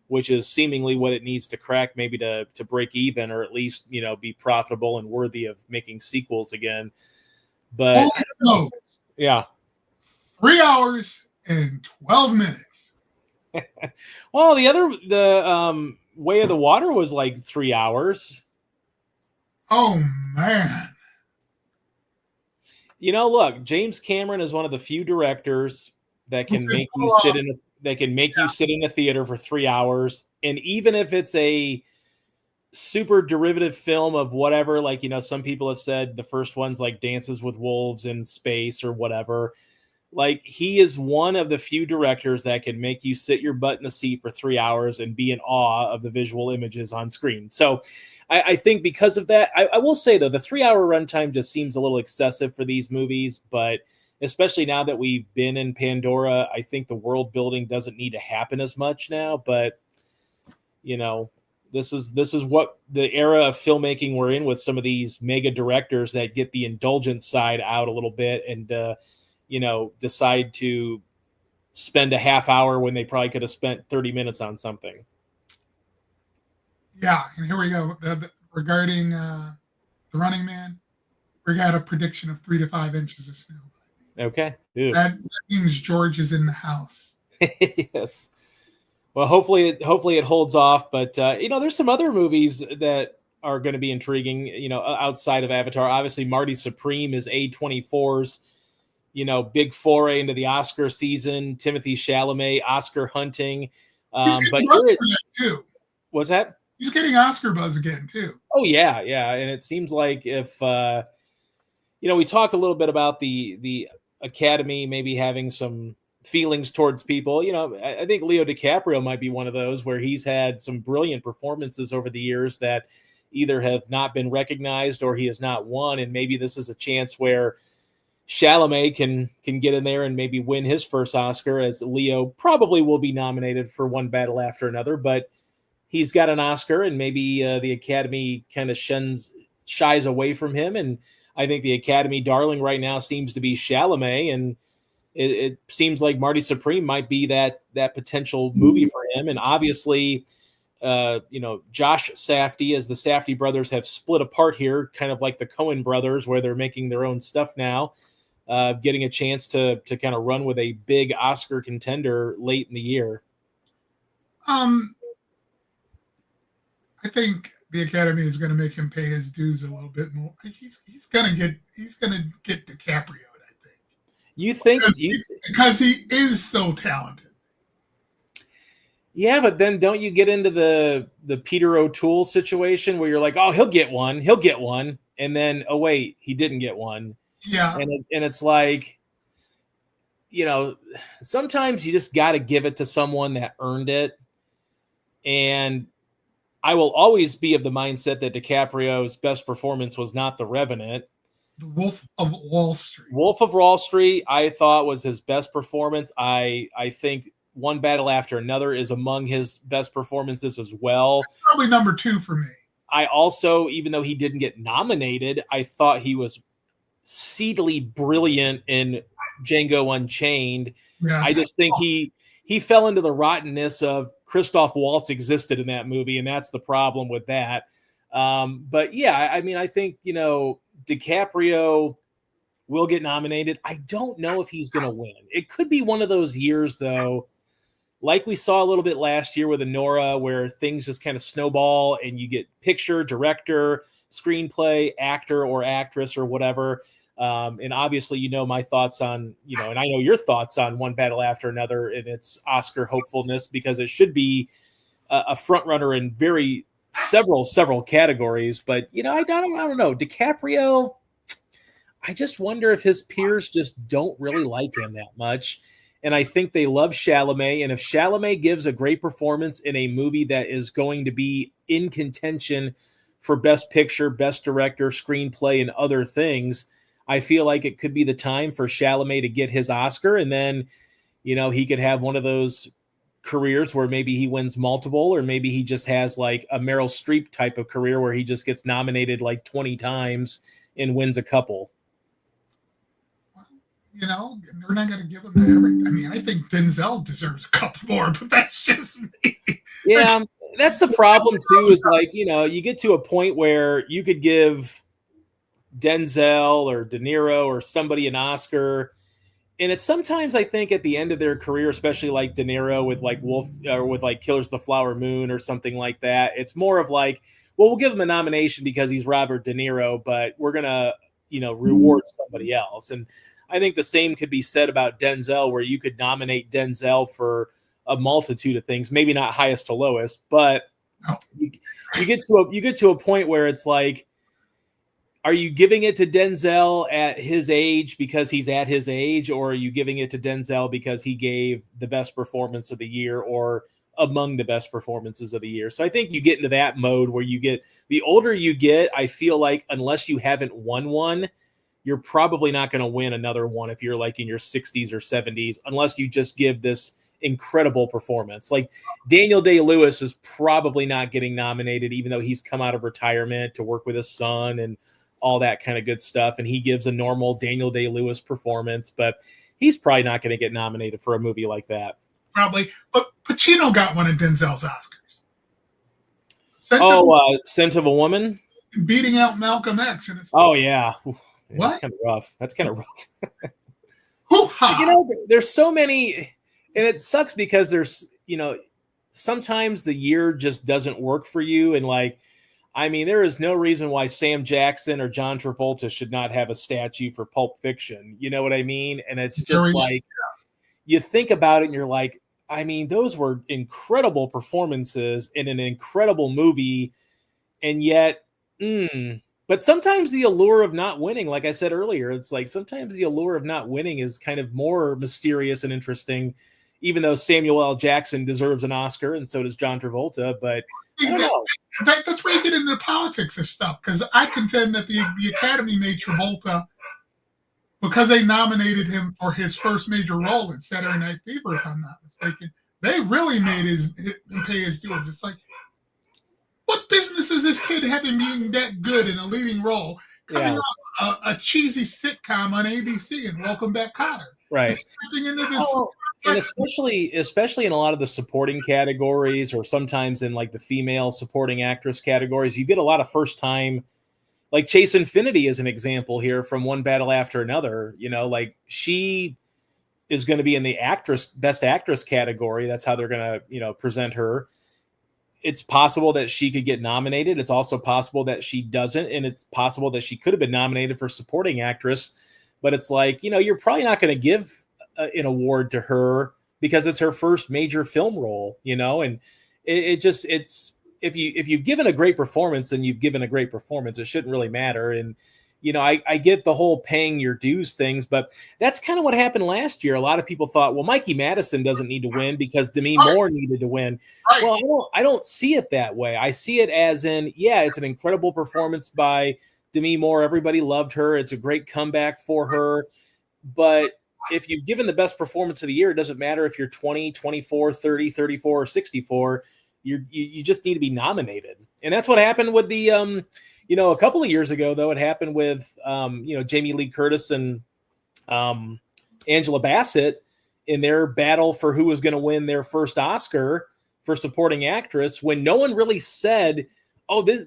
which is seemingly what it needs to crack, maybe to break even or at least, be profitable and worthy of making sequels again. But yeah,
3 hours and 12 minutes.
Well, the Way of the Water was like 3 hours.
Oh man.
Look, James Cameron is one of the few directors that can make you sit in a theater for 3 hours. And even if it's a super derivative film of whatever, like, some people have said the first one's like Dances with Wolves in space or whatever. Like, he is one of the few directors that can make you sit your butt in the seat for 3 hours and be in awe of the visual images on screen. So I think because of that, I will say, though, the 3 hour runtime just seems a little excessive for these movies. But especially now that we've been in Pandora, I think the world building doesn't need to happen as much now. But, this is what the era of filmmaking we're in with some of these mega directors that get the indulgent side out a little bit and, decide to spend a half hour when they probably could have spent 30 minutes on something.
Yeah, and here we go. Regarding The Running Man, we got a prediction of 3 to 5 inches of snow.
Okay.
That means George is in the house.
Yes. Well, hopefully it holds off. But, there's some other movies that are going to be intriguing, outside of Avatar. Obviously, Marty Supreme is A24's, big foray into the Oscar season. Timothy Chalamet, Oscar hunting. But
too.
What's that?
He's getting Oscar buzz again, too.
Oh, yeah. And it seems like if, we talk a little bit about the Academy maybe having some feelings towards people. I think Leo DiCaprio might be one of those where he's had some brilliant performances over the years that either have not been recognized or he has not won. And maybe this is a chance where Chalamet can get in there and maybe win his first Oscar, as Leo probably will be nominated for One Battle After Another, but he's got an Oscar, and maybe the Academy kind of shies away from him. And I think the Academy darling right now seems to be Chalamet, and it seems like Marty Supreme might be that potential movie for him. And obviously, Josh Safdie, as the Safdie brothers have split apart here, kind of like the Coen brothers, where they're making their own stuff now, getting a chance to kind of run with a big Oscar contender late in the year.
I think the Academy is going to make him pay his dues a little bit more. He's going to get DiCaprio, I think.
You think?
Because he is so talented.
Yeah, but then don't you get into the Peter O'Toole situation where you're like, oh, he'll get one, and then, oh wait, he didn't get one.
Yeah,
and it's like, sometimes you just got to give it to someone that earned it. And I will always be of the mindset that DiCaprio's best performance was not The Revenant.
The Wolf of Wall Street.
Wolf of Wall Street, I thought, was his best performance. I think One Battle After Another is among his best performances as well.
That's probably number 2 for me.
I also, even though he didn't get nominated, I thought he was seedily brilliant in Django Unchained.
Yes.
I just think he fell into the rottenness of Christoph Waltz existed in that movie, and that's the problem with that. But yeah, I mean, I think, DiCaprio will get nominated. I don't know if he's going to win. It could be one of those years, though, like we saw a little bit last year with Anora, where things just kind of snowball and you get picture, director, screenplay, actor or actress or whatever. And obviously, my thoughts on, and I know your thoughts on One Battle After Another and its Oscar hopefulness, because it should be a front runner in several categories. But, I don't know. DiCaprio, I just wonder if his peers just don't really like him that much. And I think they love Chalamet. And if Chalamet gives a great performance in a movie that is going to be in contention for Best Picture, Best Director, Screenplay, and other things, I feel like it could be the time for Chalamet to get his Oscar. And then, he could have one of those careers where maybe he wins multiple, or maybe he just has like a Meryl Streep type of career where he just gets nominated like 20 times and wins a couple.
They're not going to give him every. I mean, I think Denzel deserves a couple more, but that's just me.
Yeah, that's the problem too. Is like you get to a point where you could give Denzel or De Niro or somebody an Oscar, and it's sometimes I think at the end of their career, especially like De Niro with like Wolf or with like Killers of the Flower Moon or something like that, it's more of like, well, we'll give him a nomination because he's Robert De Niro, but we're gonna reward somebody else. And I think the same could be said about Denzel, where you could nominate Denzel for a multitude of things, maybe not highest to lowest, but you get to a point where it's like, are you giving it to Denzel at his age because he's at his age, or are you giving it to Denzel because he gave the best performance of the year or among the best performances of the year? So I think you get into that mode where the older you get, I feel like unless you haven't won one, you're probably not going to win another one if you're like in your 60s or 70s, unless you just give this incredible performance. Like Daniel Day-Lewis is probably not getting nominated, even though he's come out of retirement to work with his son and all that kind of good stuff. And he gives a normal Daniel Day-Lewis performance, but he's probably not going to get nominated for a movie like that.
Probably. But Pacino got one of Denzel's Oscars.
Scent of a Woman?
Beating out Malcolm X. And
yeah.
What?
That's kind of rough. There's so many, and it sucks because there's, sometimes the year just doesn't work for you. And like, I mean, there is no reason why Sam Jackson or John Travolta should not have a statue for Pulp Fiction. You know what I mean? And it's just you think about it and you're like, I mean, those were incredible performances in an incredible movie. And yet, but sometimes the allure of not winning, like I said earlier, it's like sometimes the allure of not winning is kind of more mysterious and interesting, even though Samuel L. Jackson deserves an Oscar and so does John Travolta. But I don't know.
That's where you get into the politics of stuff, because I contend that the Academy made Travolta, because they nominated him for his first major role in Saturday Night Fever, if I'm not mistaken. They really made him pay his dues. It's like, what business is this kid having being that good in a leading role, coming off a cheesy sitcom on ABC and Welcome Back, Kotter?
Right.
Stepping into this.
And especially in a lot of the supporting categories, or sometimes in like the female supporting actress categories, you get a lot of first time, like Chase Infinity is an example here from One Battle After Another. Like she is going to be in the best actress category. That's how they're going to, present her. It's possible that she could get nominated. It's also possible that she doesn't. And it's possible that she could have been nominated for supporting actress, but it's like, you're probably not going to give an award to her because it's her first major film role, and it's if you've given a great performance, then you've given a great performance. It shouldn't really matter. And I get the whole paying your dues things, but that's kind of what happened last year. A lot of people thought, well, Mikey Madison doesn't need to win because Demi Moore needed to win. Right. Well, I don't see it that way. I see it as in, it's an incredible performance by Demi Moore. Everybody loved her. It's a great comeback for her. But if you've given the best performance of the year, it doesn't matter if you're 20, 24, 30, 34, or 64. You just need to be nominated. And that's what happened with the, a couple of years ago, though, it happened with, Jamie Lee Curtis and Angela Bassett in their battle for who was going to win their first Oscar for supporting actress, when no one really said,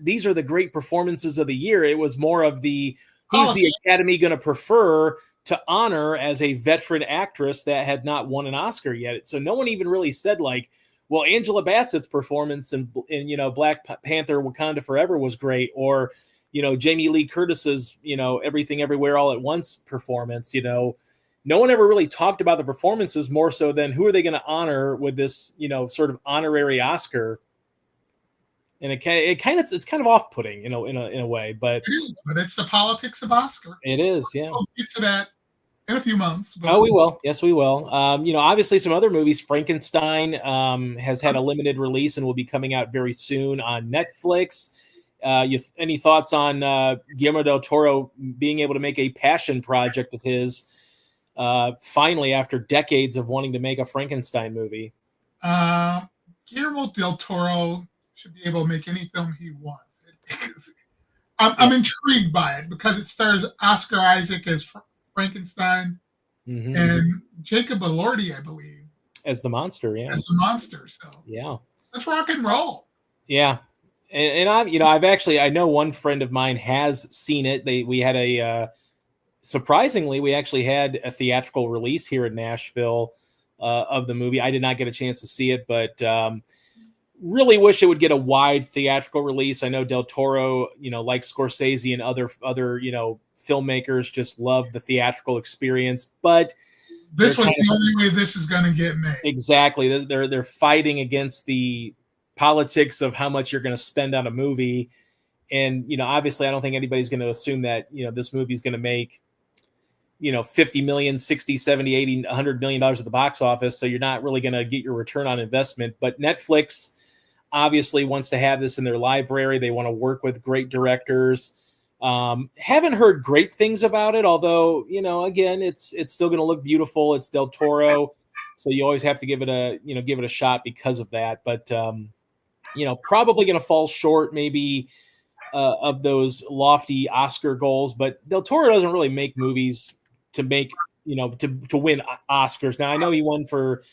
these are the great performances of the year. It was more of who's the Academy going to prefer to honor as a veteran actress that had not won an Oscar yet. So no one even really said like, well, Angela Bassett's performance in Black Panther Wakanda Forever was great, or Jamie Lee Curtis's Everything Everywhere All at Once performance. No one ever really talked about the performances more so than who are they going to honor with this sort of honorary Oscar. And it's kind of off-putting in a way, but
it's the politics of Oscar.
It is, yeah.
We'll get to that in a few months. But
Oh, we will. Yes, we will. Obviously, some other movies. Frankenstein has had a limited release and will be coming out very soon on Netflix. Any thoughts on Guillermo del Toro being able to make a passion project of his finally after decades of wanting to make a Frankenstein movie?
Guillermo del Toro should be able to make any film he wants. I'm intrigued by it because it stars Oscar Isaac as Frankenstein and Jacob Elordi, I believe,
as the monster. Yeah,
as the monster. So
yeah,
let's rock and roll.
Yeah, and I know one friend of mine has seen it. We had a surprisingly, we actually had a theatrical release here in Nashville of the movie. I did not get a chance to see it, but really wish it would get a wide theatrical release. I know Del Toro, like Scorsese and other filmmakers, just love the theatrical experience. But
this was the only way this is going to get made.
Exactly, they're fighting against the politics of how much you're going to spend on a movie, and obviously, I don't think anybody's going to assume that this movie is going to make 50 million, 60, 70, 80, $100 million at the box office. So you're not really going to get your return on investment. But Netflix obviously wants to have this in their library. They want to work with great directors. Haven't heard great things about it, although, again, it's still going to look beautiful. It's Del Toro. So you always have to give it a shot because of that. But, probably going to fall short maybe of those lofty Oscar goals. But Del Toro doesn't really make movies to make, to win Oscars. Now, I know he won for,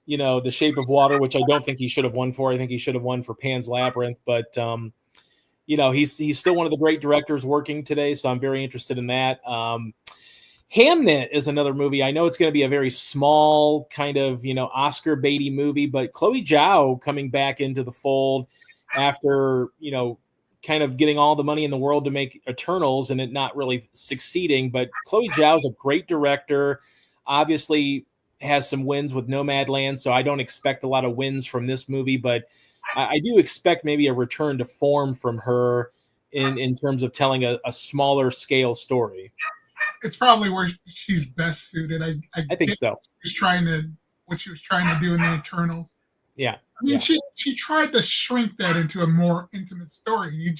The Shape of Water, which I don't think he should have won for. I think he should have won for Pan's Labyrinth. But, he's still one of the great directors working today. So I'm very interested in that. Hamnet is another movie. I know it's going to be a very small kind of, Oscar baity movie, but Chloe Zhao coming back into the fold after, kind of getting all the money in the world to make Eternals and it not really succeeding. But Chloe Zhao is a great director, obviously has some wins with Nomadland. So I don't expect a lot of wins from this movie, but I do expect maybe a return to form from her in terms of telling a smaller scale story.
It's probably where she's best suited.
I think so.
What she was trying to do in the Eternals.
Yeah.
I mean, she tried to shrink that into a more intimate story.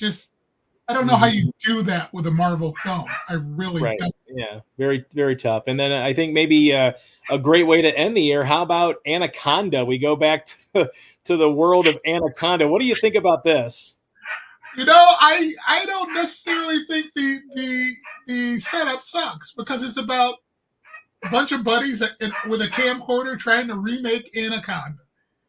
I don't know how you do that with a Marvel film. I really don't.
Yeah, very, very tough. And then I think maybe a great way to end the year. How about Anaconda? We go back to the world of Anaconda. What do you think about this?
I don't necessarily think the setup sucks because it's about a bunch of buddies with a camcorder trying to remake Anaconda.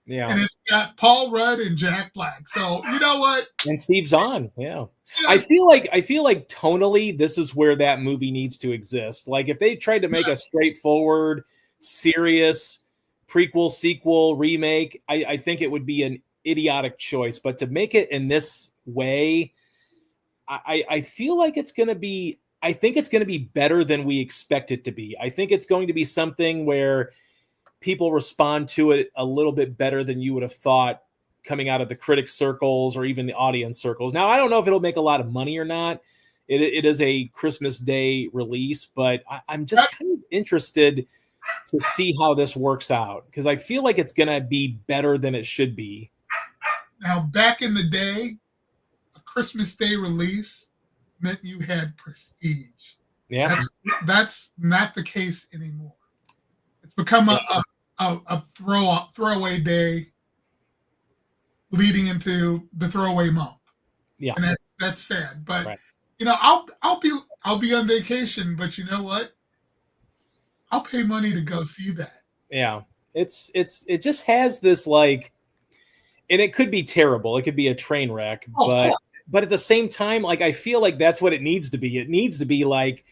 Yeah.
And it's got Paul Rudd and Jack Black. So you know what?
And Steve Zahn. Yeah. I feel like tonally this is where that movie needs to exist. Like if they tried to make a straightforward, serious prequel, sequel, remake, I think it would be an idiotic choice. But to make it in this way, I feel like it's going to be. I think it's going to be better than we expect it to be. I think it's going to be something where people respond to it a little bit better than you would have thought coming out of the critic circles or even the audience circles. Now, I don't know if it'll make a lot of money or not. It is a Christmas Day release, but I'm just kind of interested to see how this works out because I feel like it's going to be better than it should be.
Now, back in the day, a Christmas Day release meant you had prestige.
Yeah.
That's not the case anymore. It's become a throwaway day leading into the throwaway month.
Yeah.
And that's sad. But I'll be on vacation, but you know what? I'll pay money to go see that.
Yeah. It just has this like, and it could be terrible. It could be a train wreck, but at the same time, like I feel like that's what it needs to be. It needs to be like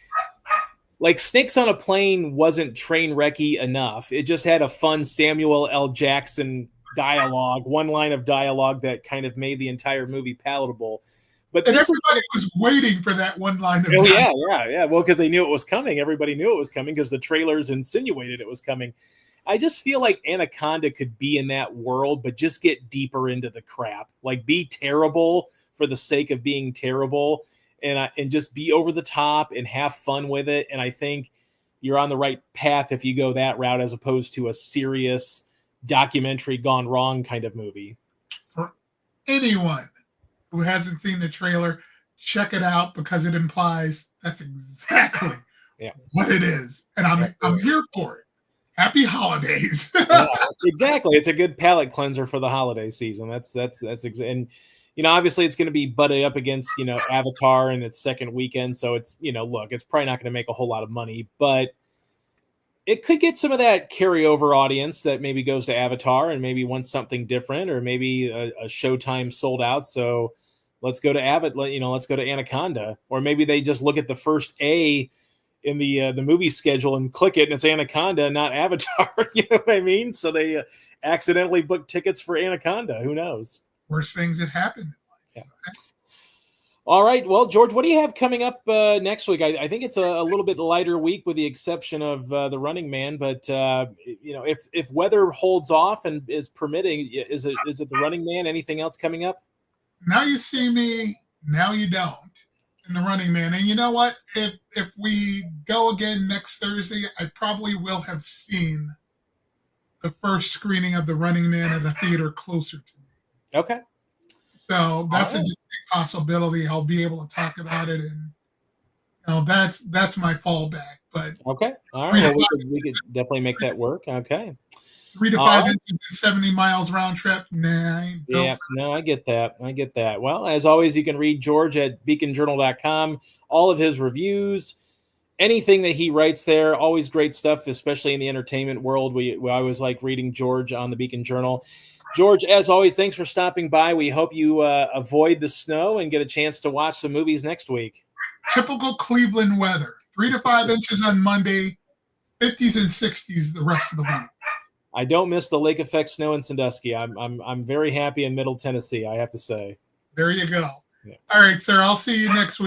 Snakes on a Plane wasn't train wrecky enough. It just had a fun Samuel L. Jackson dialogue, one line of dialogue that kind of made the entire movie palatable. But
everybody was waiting for that one line of dialogue.
Yeah. Well, because they knew it was coming. Everybody knew it was coming because the trailers insinuated it was coming. I just feel like Anaconda could be in that world, but just get deeper into the crap. Like be terrible for the sake of being terrible and just be over the top and have fun with it. And I think, you're on the right path if you go that route, as opposed to a serious documentary gone wrong kind of movie.
For anyone who hasn't seen the trailer, check it out, because it implies that's exactly what it is. And I'm here for it. Happy holidays.
Yeah, exactly. It's a good palate cleanser for the holiday season. And obviously it's going to be butted up against, Avatar in its second weekend. So it's, look, it's probably not going to make a whole lot of money, but it could get some of that carryover audience that maybe goes to Avatar and maybe wants something different, or maybe a Showtime sold out. So let's go to let's go to Anaconda, or maybe they just look at the first A in the movie schedule and click it, and it's Anaconda, not Avatar. You know what I mean? So they accidentally booked tickets for Anaconda. Who knows?
Worst things that happened.
Yeah. All right. Well, George, what do you have coming up next week? I think it's a little bit lighter week, with the exception of The Running Man. But if weather holds off and is permitting, is it The Running Man? Anything else coming up?
Now you see me, now you don't, in The Running Man. And you know what? If we go again next Thursday, I probably will have seen the first screening of The Running Man at a theater closer to me.
Okay.
So that's a distinct possibility. I'll be able to talk about it, and that's my fallback. But
okay, all right, well, we could definitely make that work. Okay,
3 to 5 inches and 70 miles round trip. Nah,
yeah, no, I get that. Well, as always, you can read George at beaconjournal.com. All of his reviews, anything that he writes there, always great stuff, especially in the entertainment world. We always like reading George on the Beacon Journal. George, as always, thanks for stopping by. We hope you avoid the snow and get a chance to watch some movies next week.
Typical Cleveland weather. 3 to 5 inches on Monday, 50s and 60s the rest of the week.
I don't miss the lake effect snow in Sandusky. I'm very happy in Middle Tennessee, I have to say.
There you go. Yeah. All right, sir. I'll see you next week.